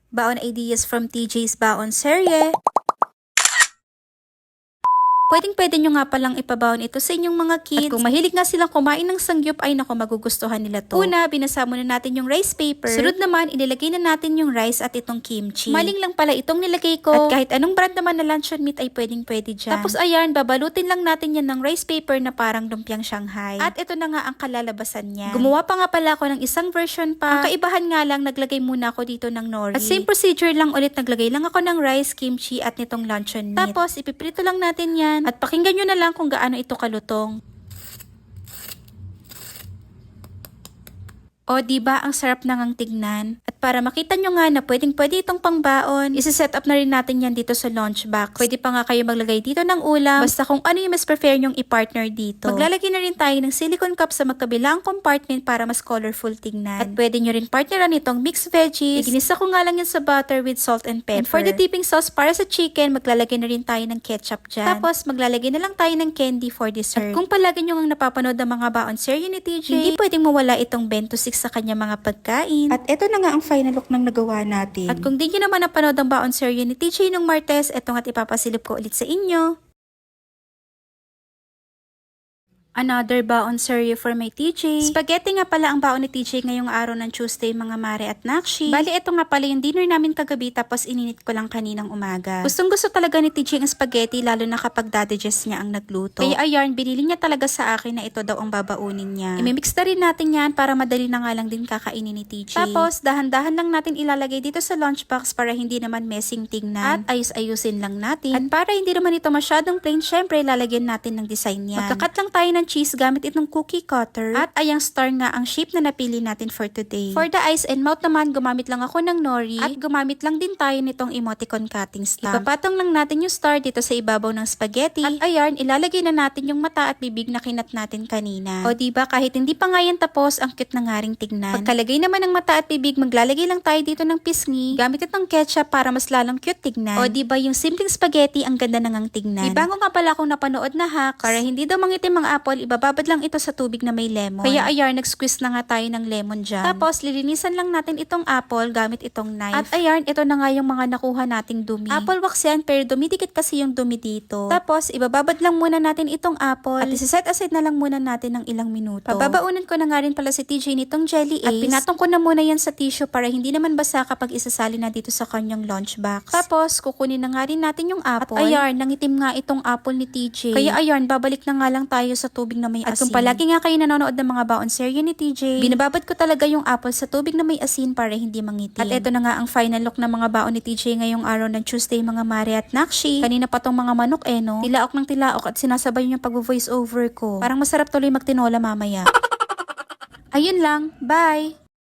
Baon ideas from TJ's Baon Serye. Pwedeng-pwede nyo nga palang ipabaon ito sa inyong mga kids. At kung mahilig nga silang kumain ng sangyup, ay naku, magugustuhan nila to. Una, binasa muna natin yung rice paper. Sunod naman, inilagay na natin yung rice at itong kimchi. Maling lang pala itong nilagay ko. At kahit anong brand naman na luncheon meat ay pwedeng-pwede dyan. Tapos ayan, babalutin lang natin yan ng rice paper na parang lumpiang Shanghai. At ito na nga ang kalalabasan niya. Gumawa pa nga pala ako ng isang version pa. Ang kaibahan nga lang, naglagay muna ako dito ng nori. At same procedure lang ulit, naglagay lang ako ng rice, kimchi at nitong luncheon meat. Tapos, ipiprito lang natin yan. At pakinggan nyo na lang kung gaano ito kalutong. O, diba ang sarap nang tignan? At para makita nyo nga na pwedeng-pwede itong pangbaon, isi-set up na rin natin yan dito sa lunchbox. Pwede pa nga kayo maglagay dito ng ulam, basta kung ano yung mas prefer nyong i-partner dito. Maglalagay na rin tayo ng silicone cup sa magkabilang compartment para mas colorful tignan. At pwede nyo rin partneran itong mixed veggies. Iginisa ko nga lang yan sa butter with salt and pepper. And for the dipping sauce para sa chicken, maglalagay na rin tayo ng ketchup dyan. Tapos, maglalagay na lang tayo ng candy for dessert. At kung palagi nyo nga napapanood ng mga Baon Serye ni TJ, hindi pwedeng mawala itong bento 6 sa kanya mga pagkain. At ito na nga ang final look ng nagawa natin. At kung di nyo naman napanood ang Baon Serye ni TJ nung Martes, ito nga ipapasilip ko ulit sa inyo. Another Baon Serye for my TJ. Spaghetti nga pala ang baon ni TJ ngayong araw ng Tuesday mga mare at nakshi. Bali, ito nga pala yung dinner namin kagabi tapos ininit ko lang kaninang umaga. Gustong gusto talaga ni TJ ang spaghetti lalo na kapag dadigest niya ang nagluto. Kaya ayan, binili niya talaga sa akin na ito daw ang babaunin niya. Imimix na rin natin yan para madali na nga lang din kakainin ni TJ. Tapos, dahan-dahan lang natin ilalagay dito sa lunchbox para hindi naman messing tingnan. At ayus-ayusin lang natin. At para hindi naman ito masyadong plain, syempre lalagyan natin ng design yan. Magkakat lang tayo ng cheese gamit itong cookie cutter. At ayang star nga ang shape na napili natin for today. For the eyes and mouth naman, gumamit lang ako ng nori. At gumamit lang din tayo nitong emoticon cutting stamp. Ipapatong lang natin yung star dito sa ibabaw ng spaghetti. At ayan, ilalagay na natin yung mata at bibig na kinat natin kanina. O diba, kahit hindi pa nga yan tapos, ang cute na nga ring tignan. Pagkalagay naman ng mata at bibig, maglalagay lang tayo dito ng pisngi. Gamit itong ketchup para mas lalong cute tignan. O diba, yung simpleng spaghetti, ang ganda na ngang tignan. Ibango nga pala akong napanood na hacks. Para hindi daw mangitim ang apple, ibababad lang ito sa tubig na may lemon. Kaya ayan, nag-squeeze na nga tayo ng lemon dyan. Tapos, lilinisan lang natin itong apple gamit itong knife. At ayan, ito na nga yung mga nakuha nating dumi. Apple wax yan, pero dumidikit kasi yung dumi dito. Tapos, ibababad lang muna natin itong apple. At isa-set aside na lang muna natin ng ilang minuto. Pababaunan ko na nga rin pala si TJ nitong jelly ace. At pinatong ko na muna yan sa tissue para hindi naman basa kapag isasali na dito sa kanyang lunchbox. Tapos, kukunin na nga rin natin yung apple. At ayan, nangitim nga itong apple ni TJ. Kaya ayan, babalik na nga lang tayo sa tubig na may asin. At kung palagi nga kayo nanonood ng mga Baon Serye ni TJ, binababad ko talaga yung apple sa tubig na may asin para hindi mangitim. At ito na nga ang final look ng mga baon ni TJ ngayong araw ng Tuesday mga mare at nakshi. Kanina pa tong mga manok no? Tilaok ng tilaok at sinasabay yung pag-voice over ko. Parang masarap tuloy magtinola mamaya. Ayun lang, bye!